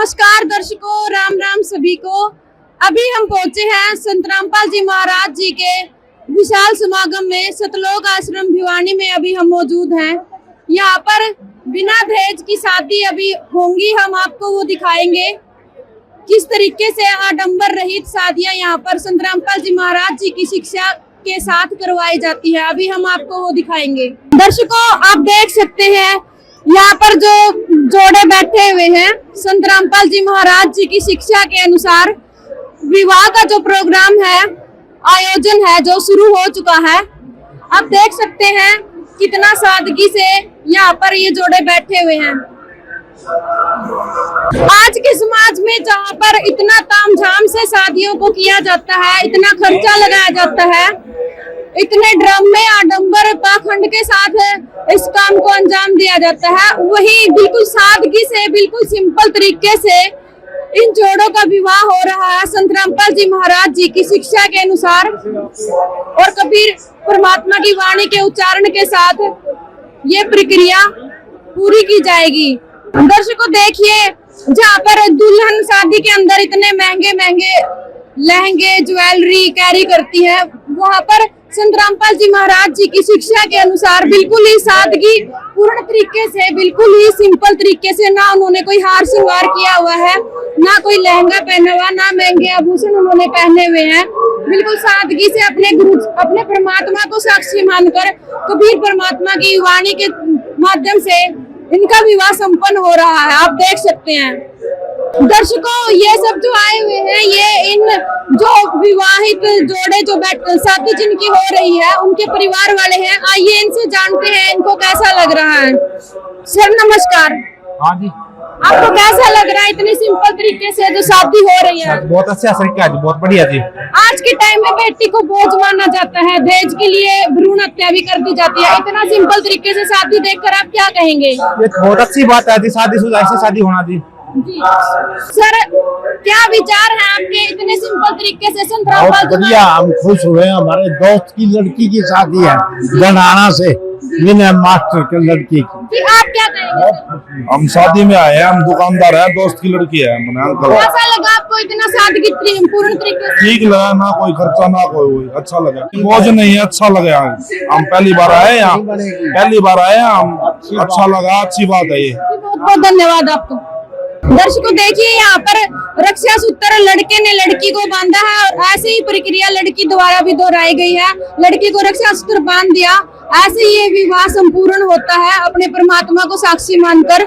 नमस्कार दर्शकों, राम राम सभी को। अभी हम पहुंचे हैं संत रामपाल जी महाराज जी के विशाल समागम में सतलोक आश्रम भिवानी में अभी हम मौजूद हैं। यहाँ पर बिना दहेज की शादी अभी होंगी, हम आपको वो दिखाएंगे किस तरीके से आडंबर रहित शादियां यहाँ पर संत रामपाल जी महाराज जी की शिक्षा के साथ करवाई जाती है। अभी हम आपको वो दिखाएंगे। दर्शकों, आप देख सकते हैं यहाँ पर जो जोड़े बैठे हुए हैं संत रामपाल जी महाराज जी की शिक्षा के अनुसार विवाह का जो प्रोग्राम है, आयोजन है जो शुरू हो चुका है। आप देख सकते हैं कितना सादगी से यहाँ पर ये जोड़े बैठे हुए हैं। आज के समाज में जहाँ पर इतना तामझाम से शादियों को किया जाता है, इतना खर्चा लगाया जाता है, इतने ड्रामे आडंबर पाखंड के साथ इस काम को अंजाम दिया जाता है, वही बिल्कुल सादगी से, बिल्कुल सिंपल तरीके से इन जोड़ों का विवाह हो रहा है संत रामपाल जी महाराज जी की शिक्षा के अनुसार और कबीर परमात्मा की वाणी के उच्चारण के साथ ये प्रक्रिया पूरी की जाएगी। दर्शकों देखिए, जहाँ पर दुल्हन शादी के अंदर इतने महंगे महंगे लहंगे ज्वेलरी कैरी करती है, वहाँ पर संत रामपाल जी महाराज जी की शिक्षा के अनुसार बिल्कुल ही सादगी पूर्ण तरीके से, बिल्कुल ही सिंपल तरीके से, ना उन्होंने कोई हार श्रृंगार किया हुआ है, ना कोई लहंगा पहना हुआ, ना महंगे आभूषण उन्होंने पहने हुए हैं। बिल्कुल सादगी से अपने परमात्मा को साक्षी मानकर कबीर परमात्मा की वाणी के माध्यम से इनका विवाह संपन्न हो रहा है। आप देख सकते हैं दर्शकों, ये सब जो आए हुए हैं, ये इन जो विवाहित जोड़े जो शादी जिनकी हो रही है उनके परिवार वाले हैं। आइए इनसे जानते हैं इनको कैसा लग रहा है। सर नमस्कार। हाँ जी। आपको कैसा लग रहा है इतनी सिंपल तरीके से जो शादी हो रही है? बहुत अच्छा तरीका है, बहुत बढ़िया जी। आज के टाइम में बेटी को बोझ माना जाता है, दहेज के लिए भ्रूण हत्या भी कर दी जाती है। इतना सिंपल तरीके से शादी देखकर आप क्या कहेंगे? ये बहुत अच्छी बात है जी, शादीशुदा ऐसे शादी होना जी। सर क्या विचार है आपके इतने सिंपल तरीके से संत बहुत रामपाल जी? बढ़िया, हम खुश हुए। हमारे दोस्त की लड़की की शादी है जनाना से, विनय मास्टर की लड़की की। आप क्या कहेंगे? हम शादी में आए हैं, हम दुकानदार हैं, दोस्त की लड़की है। कैसा लगा आपको इतना सादगी पूर्ण तरीके से? ठीक लगा, ना कोई खर्चा ना कोई, अच्छा लगा। मौज नहीं है, अच्छा लगा। हम पहली बार आए यहाँ, हम अच्छा लगा, अच्छी बात है ये। बहुत बहुत धन्यवाद आपको। दर्शकों देखिए, यहाँ पर रक्षा सूत्र लड़के ने लड़की को बांधा है और ऐसे ही प्रक्रिया लड़की द्वारा भी दोहराई गई है। लड़की को रक्षा सूत्र बांध दिया, ऐसे ही ये विवाह संपूर्ण होता है अपने परमात्मा को साक्षी मानकर।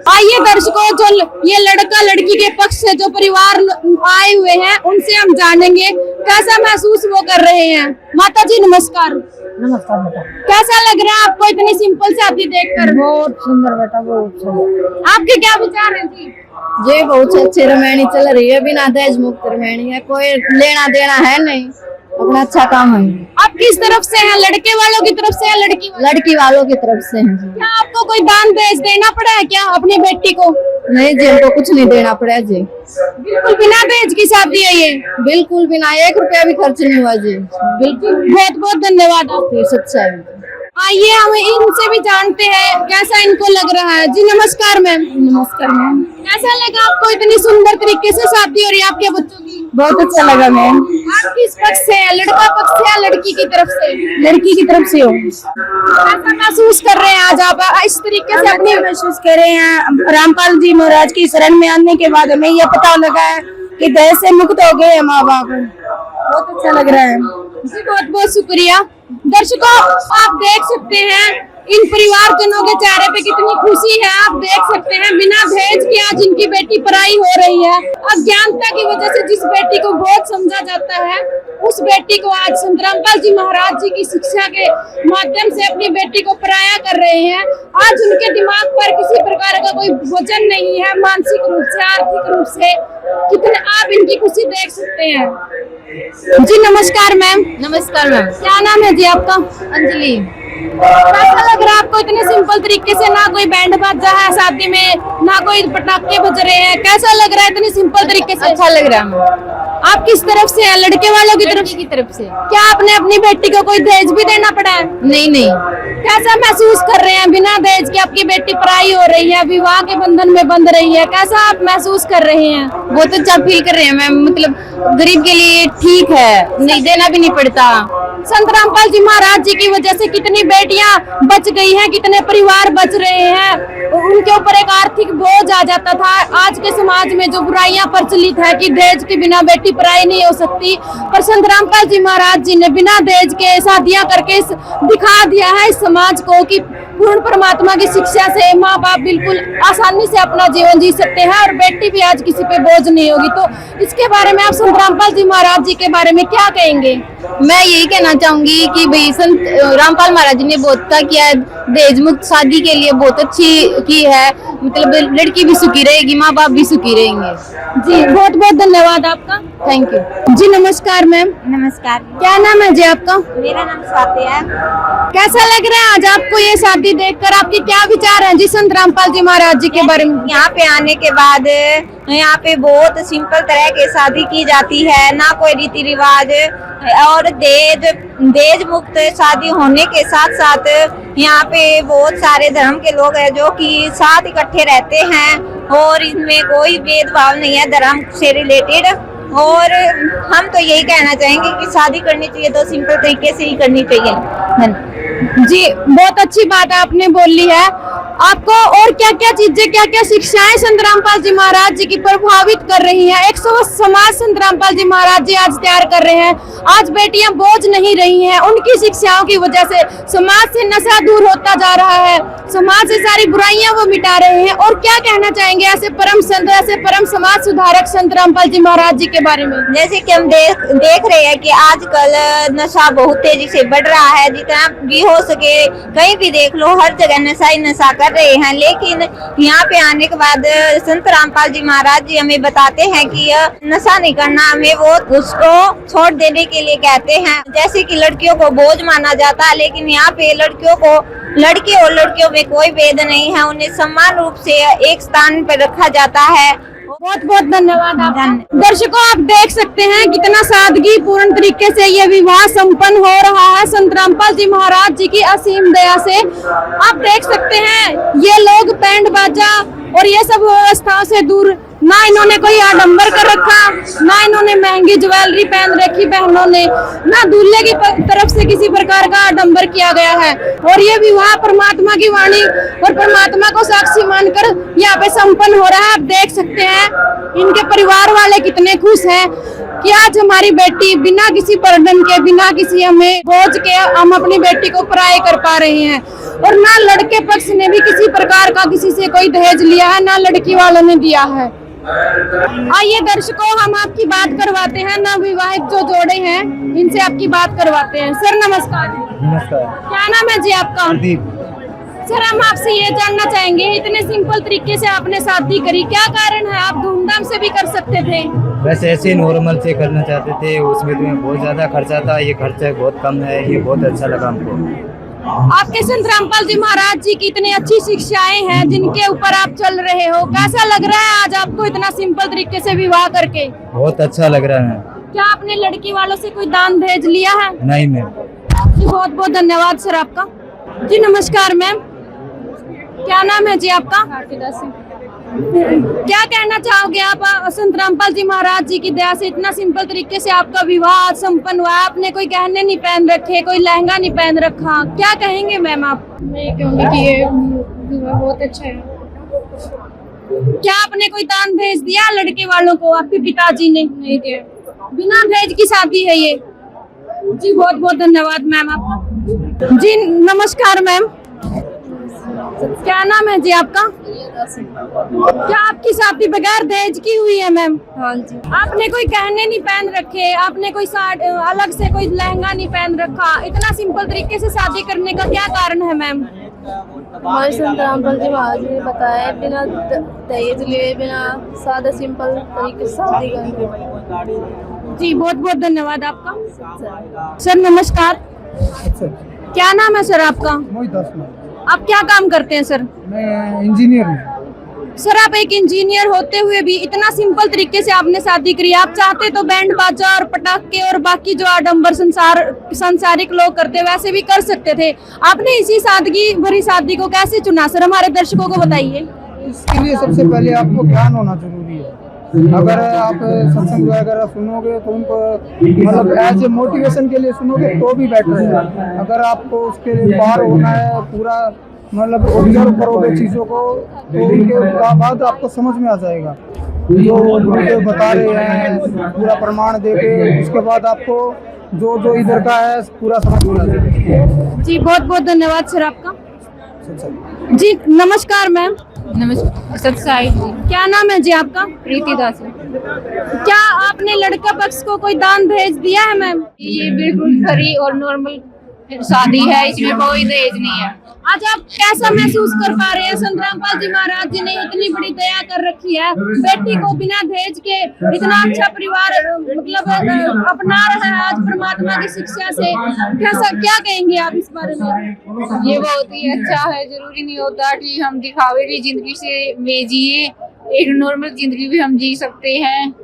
आइए दर्शकों, जो ये लड़का लड़की के पक्ष से जो परिवार आए हुए हैं उनसे हम जानेंगे कैसा महसूस वो कर रहे हैं। माता जी नमस्कार। नमस्कार बेटा। कैसा लग रहा है आपको इतनी सिंपल शादी देखकर? बहुत सुंदर बेटा, बहुत सुंदर। आपके क्या विचार हैं जी? ये बहुत अच्छी रमैनी चल रही है, बिना दहेज मुक्त रमैनी है, कोई लेना देना है नहीं, अपना अच्छा काम है। आप किस तरफ से हैं? लड़के वालों की तरफ से या लड़की वालों की तरफ से है। क्या आपको कोई दान दहेज देना पड़ा है क्या अपनी बेटी को? नहीं जी, हमको कुछ नहीं देना पड़ा जी। बिल्कुल बिना दहेज की शादी है ये? बिल्कुल बिना, 1 रुपया भी खर्च नहीं हुआ जी। बिल्कुल, बहुत बहुत धन्यवाद आपको। सच्चा है। आइए हम इनसे भी जानते हैं कैसा इनको लग रहा है। जी नमस्कार मैम। नमस्कार मैम। कैसा लगा आपको इतनी सुंदर तरीके से शादी हो रही है आपके बच्चों की? बहुत अच्छा लगा मैम। आप किस पक्ष से हैं? लड़का पक्ष से या लड़की की तरफ से? लड़की की तरफ से हो। कैसा महसूस कर रहे हैं आज आप इस तरीके से अपनी? महसूस कर रहे हैं, रामपाल जी महाराज की शरण में आने के बाद हमें यह पता लगा है कि दहेज से मुक्त हो गए माँ बाप। बहुत अच्छा लग रहा है जी, बहुत बहुत शुक्रिया। दर्शकों आप देख सकते हैं इन परिवारजनों के चेहरे पे कितनी खुशी है। आप देख सकते हैं बिना दहेज के आज इनकी बेटी पराई हो रही है। अज्ञानता की वजह से जिस बेटी को बोझ समझा जाता है, उस बेटी को आज संत रामपाल जी महाराज जी की शिक्षा के माध्यम से अपनी बेटी को पराया कर रहे हैं। आज उनके दिमाग पर किसी प्रकार का कोई वजन नहीं है, मानसिक रूप से, आर्थिक रूप से। कितने आप इनकी खुशी देख सकते हैं। जी नमस्कार मैम। नमस्कार मैम। क्या नाम है जी आपका? अंजलि। कैसा लग रहा है आपको इतने सिंपल तरीके से? ना कोई बैंड बाजा है शादी में, ना कोई पटाखे बज रहे हैं। कैसा लग रहा है इतनी सिंपल तरीके से? अच्छा लग रहा है। आप किस तरफ से हैं? लड़के वालों की तरफ? की तरफ से। क्या आपने अपनी बेटी को कोई दहेज भी देना पड़ा है? नहीं नहीं। कैसा महसूस कर रहे हैं बिना दहेज के आपकी बेटी पराई हो रही है, विवाह के बंधन में बंध रही है, कैसा आप महसूस कर रहे हैं? बहुत अच्छा फील कर रहे हैं मैम, मतलब गरीब के लिए ठीक है, नहीं देना भी नहीं पड़ता। संत रामपाल जी महाराज जी की वजह से कितनी बेटियां बच गई हैं, कितने परिवार बच रहे हैं। उनके ऊपर एक आर्थिक बोझ आ जाता था। आज के समाज में जो बुराइयां प्रचलित है कि दहेज के बिना बेटी पराई नहीं हो सकती, पर संत रामपाल जी महाराज जी ने बिना दहेज के शादियां करके दिखा दिया है इस समाज को कि पूर्ण परमात्मा की शिक्षा से माँ बाप बिल्कुल आसानी से अपना जीवन जी सकते हैं और बेटी भी आज किसी पे बोझ नहीं होगी। तो इसके बारे में आप संत रामपाल जी महाराज जी के बारे में क्या कहेंगे? मैं यही कहना चाहूंगी कि भाई संत रामपाल महाराज जी ने बहुत अच्छा किया है, दहेज मुक्त शादी के लिए बहुत अच्छी की है, मतलब लड़की भी सुखी रहेगी, माँ बाप भी सुखी रहेंगे। जी बहुत बहुत धन्यवाद आपका, थैंक यू जी। नमस्कार मैम। नमस्कार, क्या नाम है जी आपका? मेरा नाम स्वाति है। कैसा लग रहा है आज आपको ये शादी देखकर? आपके क्या विचार हैं जी संत रामपाल जी महाराज जी के बारे में? यहाँ पे आने के बाद यहाँ पे बहुत सिंपल तरह की शादी की जाती है, ना कोई रीति रिवाज, और दहेज मुक्त शादी होने के साथ साथ यहाँ पे बहुत सारे धर्म के लोग हैं जो कि साथ इकट्ठे रहते हैं और इनमें कोई भेदभाव नहीं है धर्म से रिलेटेड। और हम तो यही कहना चाहेंगे कि शादी करनी चाहिए तो सिंपल तरीके से ही करनी चाहिए। जी बहुत अच्छी बात आपने बोली है। आपको और क्या क्या चीजें, क्या क्या शिक्षाएं संत रामपाल जी महाराज जी की प्रभावित कर रही हैं? 100 समाज संत रामपाल जी महाराज जी आज तैयार कर रहे हैं। आज बेटियां बोझ नहीं रही हैं, उनकी शिक्षाओं की वजह से समाज से नशा दूर होता जा रहा है, समाज से सारी बुराइयां वो मिटा रहे हैं। और क्या कहना चाहेंगे ऐसे परम संत, ऐसे परम समाज सुधारक संत रामपाल जी महाराज जी के बारे में? जैसे कि हम देख रहे हैं कि आजकल नशा बहुत तेजी से बढ़ रहा है, जितना भी हो सके कहीं भी देख लो हर जगह नशा ही नशा कर रहे हैं। लेकिन यहाँ पे आने के बाद संत रामपाल जी महाराज जी हमें बताते हैं कि नशा नहीं करना, हमें वो उसको छोड़ देने के लिए कहते हैं। जैसे कि लड़कियों को बोझ माना जाता है, लेकिन यहाँ पे लड़कियों को, लड़के और लड़कियों में कोई भेद नहीं है, उन्हें समान रूप से एक स्थान पर रखा जाता है। बहुत बहुत धन्यवाद आपका। दर्शकों आप देख सकते हैं कितना सादगी पूर्ण तरीके से ये विवाह संपन्न हो रहा है संत रामपाल जी महाराज जी की असीम दया से। आप देख सकते हैं ये लोग बैंड बाजा और ये सब व्यवस्थाओं से दूर, ना इन्होंने कोई आडंबर कर रखा, ना इन्होंने महंगी ज्वेलरी पहन रखी बहनों ने, ना दूल्हे की तरफ से किसी प्रकार का आडंबर किया गया है। और ये विवाह परमात्मा की वाणी और परमात्मा को साक्षी मानकर यहाँ पे संपन्न हो रहा है। आप देख सकते हैं इनके परिवार वाले कितने खुश हैं कि आज हमारी बेटी बिना किसी बर्डन के, बिना किसी हमें बोझ के हम अपनी बेटी को पराई कर पा रहे हैं। और ना लड़के पक्ष ने भी किसी प्रकार का किसी से कोई दहेज लिया है, ना लड़की वालों ने दिया है। आइए दर्शकों हम आपकी बात करवाते हैं, नवविवाहित जो जोड़े हैं इनसे आपकी बात करवाते हैं। सर नमस्कार। नमस्कार। क्या नाम है जी आपका? प्रदीप। सर हम आपसे ये जानना चाहेंगे, इतने सिंपल तरीके से आपने शादी करी, क्या कारण है? आप धूमधाम से भी कर सकते थे। वैसे ऐसे नॉर्मल से करना चाहते थे, उसमें तुम्हें बहुत ज्यादा खर्चा था, ये खर्चा बहुत कम है, ये बहुत अच्छा लगा हमको। आपके संत रामपाल जी महाराज जी की इतनी अच्छी शिक्षाएं हैं जिनके ऊपर आप चल रहे हो, कैसा लग रहा है आज आपको इतना सिंपल तरीके से विवाह करके? बहुत अच्छा लग रहा है। क्या आपने लड़की वालों से कोई दान दहेज लिया है? नहीं मैम। जी बहुत बहुत धन्यवाद सर आपका। जी नमस्कार मैम, क्या नाम है जी आपका? क्या कहना चाहोगे आप संत रामपाल जी महाराज जी की दया से इतना सिंपल तरीके से आपका विवाह संपन्न हुआ? आपने कोई गहने नहीं पहन रखे, कोई लहंगा नहीं पहन रखा, क्या कहेंगे मैम आप? मैं कहूँगी कि ये विवाह बहुत अच्छा है। क्या आपने कोई दान दहेज दिया लड़के वालों को? आपके पिताजी ने नहीं दिया। बिना दहेज की शादी है ये। जी बहुत बहुत धन्यवाद मैम आपका। जी नमस्कार मैम, क्या नाम है जी आपका? क्या आपकी शादी बगैर दहेज की हुई है मैम? हाँ जी। आपने कोई गहने नहीं पहन रखे, आपने कोई अलग से कोई लहंगा नहीं पहन रखा, इतना सिंपल तरीके से शादी करने का क्या कारण है मैम? हमारे संत रामपाल जी महाराज ने बताया बिना दहेज लिए, बिना सादा सिंपल तरीके से शादी करनी। जी बहुत बहुत धन्यवाद आपका। सर नमस्कार। क्या नाम है सर आपका? मोहित दास। आप क्या काम करते हैं सर? मैं इंजीनियर हूँ। सर आप एक इंजीनियर होते हुए भी इतना सिंपल तरीके से आपने शादी करी। आप चाहते तो बैंड बाजा और पटाखे और बाकी जो आडंबर संसारिक लोग करते वैसे भी कर सकते थे। आपने इसी सादगी भरी शादी को कैसे चुना सर, हमारे दर्शकों को बताइए। इसके लिए सबसे पहले आपको ज्ञान होना जरूरी है। अगर आप सत्संग वगैरह सुनोगे तो उनको मतलब एज ए मोटिवेशन के लिए सुनोगे तो भी बेटर है। अगर आपको उसके लिए पार होना है, पूरा मतलब ऑब्जर्व करोगे चीज़ों को, तो उनके बाद आपको समझ में आ जाएगा जो वो बता रहे हैं, पूरा प्रमाण देके उसके बाद आपको जो जो इधर का है पूरा समझ में आ जाएगा। जी बहुत बहुत धन्यवाद सर आपका। जी नमस्कार मैम। नमस्कार सत्साई जी। क्या नाम है जी आपका? प्रीति दास। क्या आपने लड़का पक्ष को कोई दान दहेज दिया है मैम? ये बिल्कुल फ्री और नॉर्मल शादी है, इसमें कोई दहेज नहीं है। आज आप कैसा महसूस कर पा रहे हैं? संत रामपाल जी महाराज जी ने इतनी बड़ी दया कर रखी है, बेटी को बिना दहेज के इतना अच्छा परिवार मतलब अपना रहा है आज परमात्मा की शिक्षा से। कैसा क्या कहेंगे आप इस बारे में? ये बहुत ही अच्छा है। जरूरी नहीं होता कि हम दिखावे की जिंदगी से में जिए, एक नॉर्मल जिंदगी भी हम जी सकते हैं।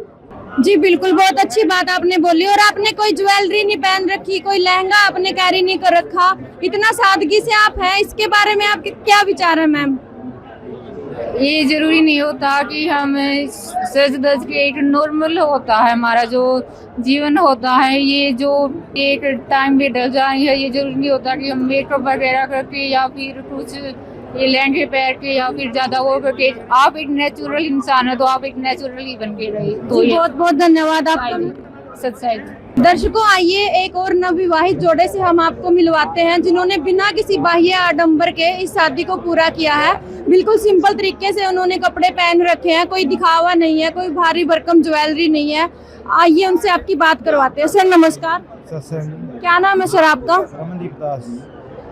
जी बिल्कुल, बहुत अच्छी बात आपने बोली। और आपने कोई ज्वेलरी नहीं पहन रखी, कोई लहंगा आपने कैरी नहीं कर रखा, इतना सादगी से आप हैं, इसके बारे में आपके क्या विचार है मैम? ये जरूरी नहीं होता कि हम सज धज के, एक नॉर्मल होता है हमारा जो जीवन होता है, ये जो एक टाइम पे डल जाए है। ये जरूरी नहीं होता कि हम मेकअप वगैरह करके या फिर कुछ ये लहंगे पहन के या फिर ज्यादा वो करके। आप एक नेचुरल इंसान है तो आप एक नेचुरल ही बन के रहिए। तो बहुत बहुत धन्यवाद आपका। सच्चाई। दर्शकों आइए एक और नवविवाहित जोड़े से हम आपको मिलवाते हैं जिन्होंने बिना किसी बाह्य आडंबर के इस शादी को पूरा किया है। बिल्कुल सिंपल तरीके से उन्होंने कपड़े पहन रखे हैं, कोई दिखावा नहीं है, कोई भारी भरकम ज्वेलरी नहीं है। आइए उनसे आपकी बात करवाते हैं। सर नमस्कार। क्या नाम है सर आपका? रमनदीप दास।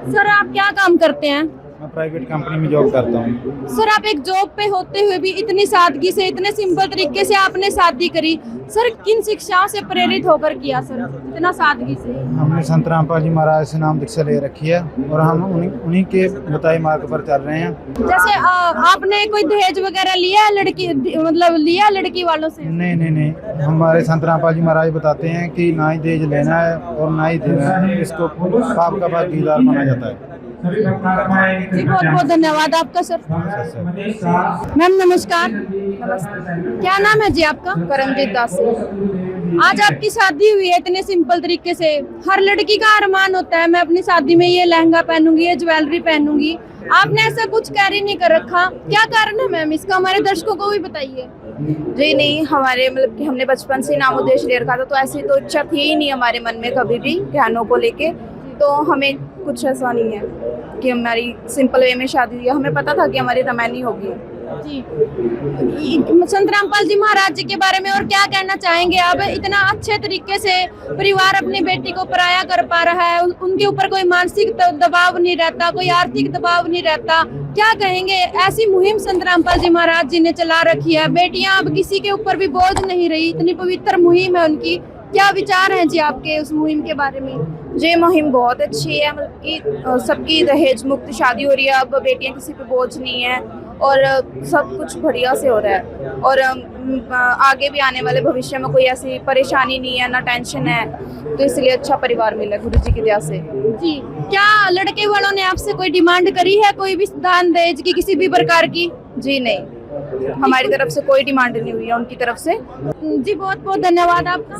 सर आप क्या काम करते हैं? मैं प्राइवेट कंपनी में जॉब करता हूँ। सर आप एक जॉब पे होते हुए भी इतनी सादगी से, इतने सिंपल तरीके से आपने शादी करी। सर किन शिक्षाओं से प्रेरित होकर किया सर इतना सादगी से? हमने संत रामपाल जी महाराज से नाम दीक्षा ले रखी है और हम उन्हीं के बताए मार्ग पर चल रहे हैं। जैसे आपने कोई दहेज वगैरह लिया है लड़की, मतलब लिया लड़की वालों से? नहीं, हमारे संत रामपाल जी महाराज बताते हैं कि ना ही दहेज लेना है और ना ही देना है, इसको पाप का भागीदार माना जाता है। जी बहुत बहुत धन्यवाद आपका सर। मैम नमस्कार। क्या नाम है जी आपका? परमजीत दास। आज आपकी शादी हुई है इतने सिंपल तरीके से। हर लड़की का अरमान होता है मैं अपनी शादी में ये लहंगा पहनूंगी, ये ज्वेलरी पहनूंगी। आपने ऐसा कुछ कैरी नहीं कर रखा, क्या कारण है मैम इसका? हमारे दर्शकों को भी बताइए। जी नहीं, हमारे मतलब कि हमने बचपन से नाम उद्देश्य ले रखा था, तो ऐसी तो इच्छा थी ही नहीं हमारे मन में कभी भी गहनों को लेके। तो हमें कुछ ऐसा नहीं है कि हमारी सिंपल वे में शादी हुई। हमें पता था कि हमारी रमैनी होगी। जी संत रामपाल जी महाराज जी के बारे में और क्या कहना चाहेंगे आप? इतना अच्छे तरीके से परिवार अपनी बेटी को पराया कर पा रहा है, उनके ऊपर कोई मानसिक दबाव नहीं रहता, कोई आर्थिक दबाव नहीं रहता। क्या कहेंगे? ऐसी मुहिम संत रामपाल जी महाराज जी ने चला रखी है। बेटियां अब किसी के ऊपर भी बोझ नहीं रही, इतनी पवित्र मुहिम है उनकी। क्या विचार हैं जी आपके उस मुहिम के बारे में? ये मुहिम बहुत अच्छी है, मतलब कि सबकी दहेज मुक्त शादी हो रही है, अब बेटियां किसी पे बोझ नहीं है और सब कुछ बढ़िया से हो रहा है। और आगे भी आने वाले भविष्य में कोई ऐसी परेशानी नहीं है, ना टेंशन है। तो इसलिए अच्छा परिवार मिला गुरु जी की दया से। जी क्या लड़के वालों ने आपसे कोई डिमांड करी है, कोई भी दान दहेज की किसी भी प्रकार की? जी नहीं, हमारी तरफ से कोई डिमांड नहीं हुई है, उनकी तरफ से। जी बहुत बहुत धन्यवाद आपका।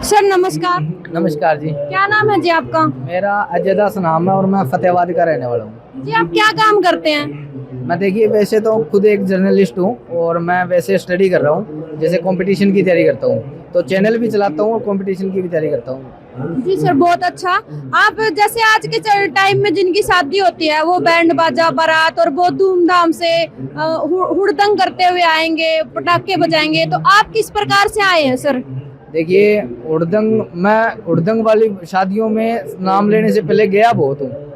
सर नमस्कार। नमस्कार जी। क्या नाम है जी आपका? मेरा अजय दास नाम है और मैं फतेहाबाद का रहने वाला हूँ। जी आप क्या काम करते हैं? मैं देखिए वैसे तो खुद एक जर्नलिस्ट हूँ और मैं वैसे स्टडी कर रहा हूँ, जैसे कंपटीशन की तैयारी करता हूँ, तो चैनल भी चलाता हूँ और कंपटीशन की भी तैयारी करता हूँ। जी सर बहुत अच्छा। आप जैसे आज के टाइम में जिनकी शादी होती है वो बैंड बाजा बारात और बहुत धूमधाम से हुड़दंग करते हुए आएंगे, पटाखे बजाएंगे, तो आप किस प्रकार से आए हैं सर? देखिए मैं उड़दंग वाली शादियों में नाम लेने से पहले गया बहुत हूँ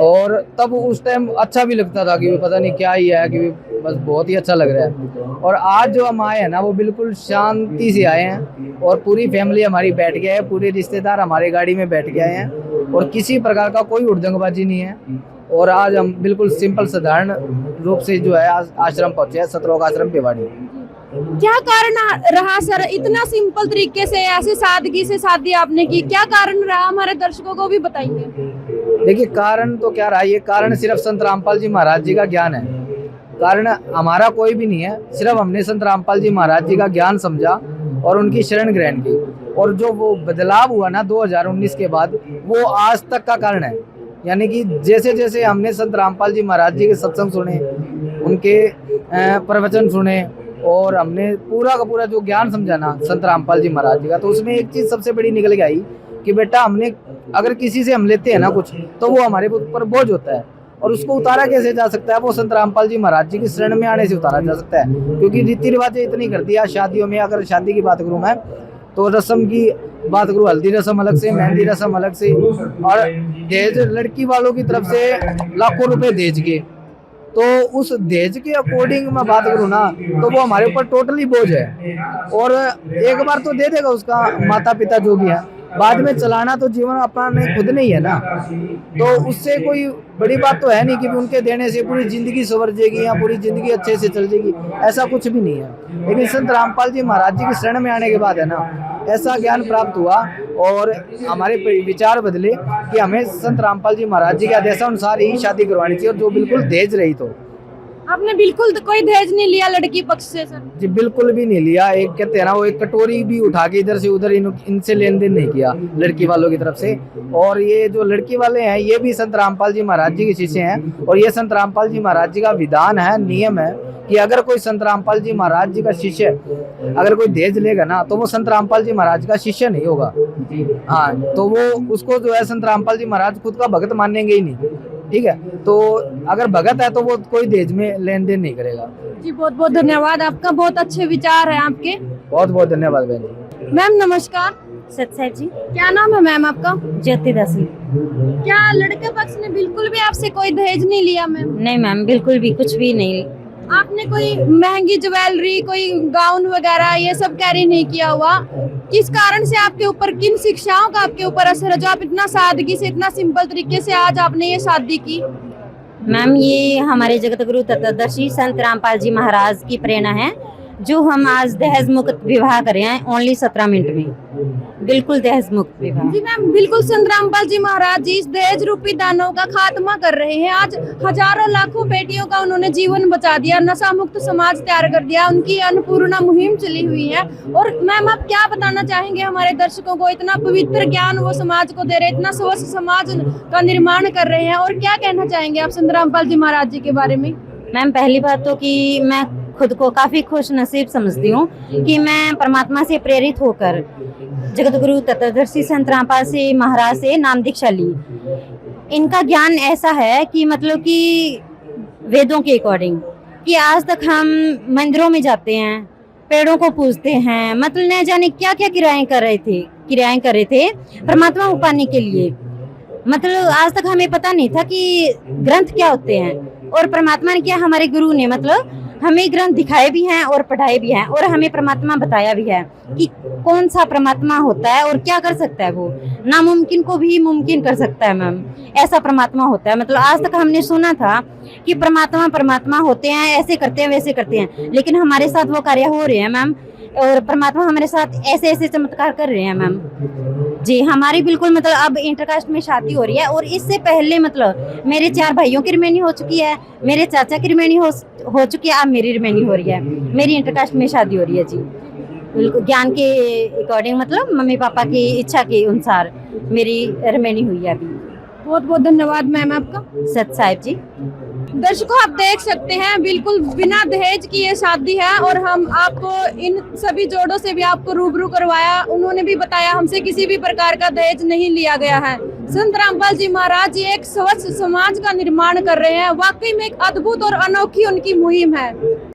और तब उस टाइम अच्छा भी लगता था कि पता नहीं क्या ही है, कि बस बहुत ही अच्छा लग रहा है। और आज जो हम आए हैं ना वो बिल्कुल शांति से आए हैं और पूरी फैमिली हमारी बैठ गया है, पूरे रिश्तेदार हमारे गाड़ी में बैठ गए हैं और किसी प्रकार का कोई उड़दंगबाजी नहीं है और आज हम बिल्कुल सिंपल साधारण रूप से जो है आश्रम पहुंचे हैं, सतलोक आश्रम भिवाड़ी। क्या कारण रहा सर, इतना सिंपल तरीके से ऐसे सादगी से शादी आपने की, क्या कारण रहा, हमारे दर्शकों को भी बताएंगे। देखिए कारण तो क्या रहा, ये कारण सिर्फ संत रामपाल जी महाराज जी का ज्ञान है। कारण हमारा कोई भी नहीं है, सिर्फ हमने संत रामपाल जी महाराज जी का ज्ञान समझा और उनकी शरण ग्रहण की, और जो वो बदलाव हुआ ना 2019 के बाद, वो आज तक का कारण है। यानी कि जैसे जैसे हमने संत रामपाल जी महाराज जी के सत्संग सुने, उनके प्रवचन सुने, और हमने पूरा का पूरा जो ज्ञान समझा ना संत रामपाल जी महाराज जी का, तो उसमें एक चीज सबसे बड़ी निकल के आई कि बेटा हमने अगर किसी से हम लेते हैं ना कुछ, तो वो हमारे ऊपर बोझ होता है, और उसको उतारा कैसे जा सकता है, वो संत रामपाल जी महाराज जी की शरण में आने से उतारा जा सकता है। क्योंकि रीति रिवाज इतनी कर दिया शादियों में, अगर शादी की बात करूँ मैं तो रस्म की बात करूँ, हल्दी रस्म अलग से, मेहंदी रस्म अलग से, और दहेज लड़की वालों की तरफ से लाखों रुपए दहेज के, तो उस दहेज के अकॉर्डिंग मैं बात करूँ ना, तो वो हमारे ऊपर टोटली बोझ है। और एक बार तो दे देगा उसका माता पिता जो भी है, बाद में चलाना तो जीवन अपना नहीं खुद नहीं है ना, तो उससे कोई बड़ी बात तो है नहीं कि उनके देने से पूरी जिंदगी संवर जाएगी या पूरी जिंदगी अच्छे से चल जाएगी, ऐसा कुछ भी नहीं है। लेकिन संत रामपाल जी महाराज जी की शरण में आने के बाद है ना, ऐसा ज्ञान प्राप्त हुआ और हमारे विचार बदले कि हमें संत रामपाल जी महाराज जी के आदेशानुसार ही शादी करवानी चाहिए, और जो बिल्कुल दहेज रही। तो आपने बिल्कुल कोई दहेज नहीं लिया लड़की पक्ष से सर? जी बिल्कुल भी नहीं लिया। एक कहते हैं ना, वो एक कटोरी भी उठा के इधर से उधर इनसे लेन देन नहीं किया लड़की वालों की तरफ से। और ये जो लड़की वाले हैं, ये भी संत रामपाल जी महाराज जी के शिष्य हैं, और ये संत रामपाल जी महाराज जी का विधान है, नियम है कि अगर कोई संत रामपाल जी महाराज जी का शिष्य अगर कोई दहेज लेगा ना, तो वो संत रामपाल जी महाराज का शिष्य नहीं होगा। हाँ, तो वो उसको जो है संत रामपाल जी महाराज खुद का भगत मानेंगे ही नहीं। ठीक है, तो अगर भगत है तो वो कोई दहेज में लेन देन नहीं करेगा। जी बहुत बहुत धन्यवाद आपका, बहुत अच्छे विचार है आपके। बहुत बहुत धन्यवाद बहन जी। मैम नमस्कार। सत्साई जी। क्या नाम है मैम आपका? ज्योति दासी। क्या लड़के पक्ष ने बिल्कुल भी आपसे कोई दहेज नहीं लिया मैम? नहीं मैम, बिल्कुल भी कुछ भी नहीं। आपने कोई महंगी ज्वेलरी, कोई गाउन वगैरह ये सब कैरी नहीं किया हुआ? किस कारण से आपके ऊपर, किन शिक्षाओं का आपके ऊपर असर है जो आप इतना सादगी से, इतना सिंपल तरीके से आज आपने ये शादी की? मैम ये हमारे जगत गुरु तत्वदर्शी संत रामपाल जी महाराज की प्रेरणा है, जो हम आज दहेज मुक्त विवाह कर रहे हैं ओनली 17 मिनट में, बिल्कुल दहेज मुक्त विवाह। जी मैम, बिल्कुल संत रामपाल जी महाराज जी इस दहेज रूपी दानों का खात्मा कर रहे हैं। आज हजारों लाखों बेटियों का उन्होंने जीवन बचा दिया, नशा मुक्त समाज तैयार कर दिया, उनकी अन्नपूर्णा मुहिम चली हुई है। और मैम आप क्या बताना चाहेंगे हमारे दर्शकों को, इतना पवित्र ज्ञान वो समाज को दे रहे, इतना स्वस्थ समाज का निर्माण कर रहे हैं, और क्या कहना चाहेंगे आप संत रामपाल जी महाराज जी के बारे में? मैम पहली बात तो कि मैं खुद को काफी खुश नसीब समझती हूँ कि मैं परमात्मा से प्रेरित होकर जगत गुरु तत्वदर्शी संत रामपाल से महाराज से नाम दीक्षा ली। इनका ज्ञान ऐसा है कि मतलब कि वेदों के अकॉर्डिंग, कि आज तक हम मंदिरों में जाते हैं, पेड़ों को पूजते हैं, मतलब न जाने क्या क्या किराएं कर रहे थे परमात्मा को पाने के लिए। मतलब आज तक हमें पता नहीं था कि ग्रंथ क्या होते हैं, और परमात्मा ने क्या, हमारे गुरु ने मतलब हमें ग्रंथ दिखाए भी हैं और पढ़ाए भी हैं, और हमें परमात्मा बताया भी है कि कौन सा परमात्मा होता है और क्या कर सकता है। वो नामुमकिन को भी मुमकिन कर सकता है मैम, ऐसा परमात्मा होता है। मतलब आज तक हमने सुना था कि परमात्मा होते हैं, ऐसे करते हैं वैसे करते हैं, लेकिन हमारे साथ वो कार्य हो रहे हैं मैम, और परमात्मा हमारे साथ ऐसे ऐसे चमत्कार कर रहे हैं मैम जी। हमारी बिल्कुल मतलब अब इंटरकास्ट में शादी हो रही है, और इससे पहले मतलब मेरे 4 भाइयों की रिमेनी हो चुकी है, मेरे चाचा की रिमेनी हो चुकी है, अब मेरी रिमेनी हो रही है। मेरी इंटरकास्ट में शादी हो रही है जी, बिल्कुल ज्ञान के अकॉर्डिंग, मतलब मम्मी पापा की इच्छा के अनुसार मेरी रिमेनी हुई है अभी। बहुत बहुत धन्यवाद मैम आपका। सत साहिब जी। दर्शकों आप देख सकते हैं, बिल्कुल बिना दहेज की ये शादी है, और हम आपको इन सभी जोड़ों से भी आपको रूबरू करवाया। उन्होंने भी बताया हमसे किसी भी प्रकार का दहेज नहीं लिया गया है। संत रामपाल जी महाराज जी एक स्वच्छ समाज का निर्माण कर रहे हैं, वाकई में एक अद्भुत और अनोखी उनकी मुहिम है।